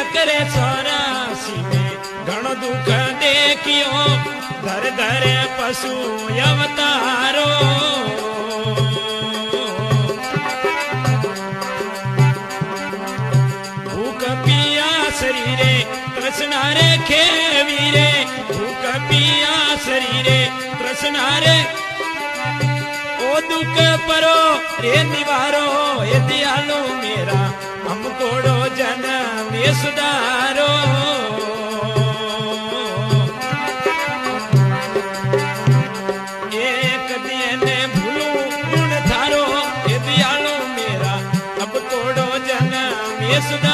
सकरे 84 में घणो दुख देखियो धर धर पशु अवतारो भूख पिया शरीरे तृष्णा रे खेवी रे भूख पिया शरीरे तृष्णा रे ओ दुख परो रे निवारो ये दयालु मेरा हमकोड़ो जन्म ये सुधारो एक दिन भूलू गुण थारो ये दयालु मेरा हमकोड़ो जन्म ये सुधारो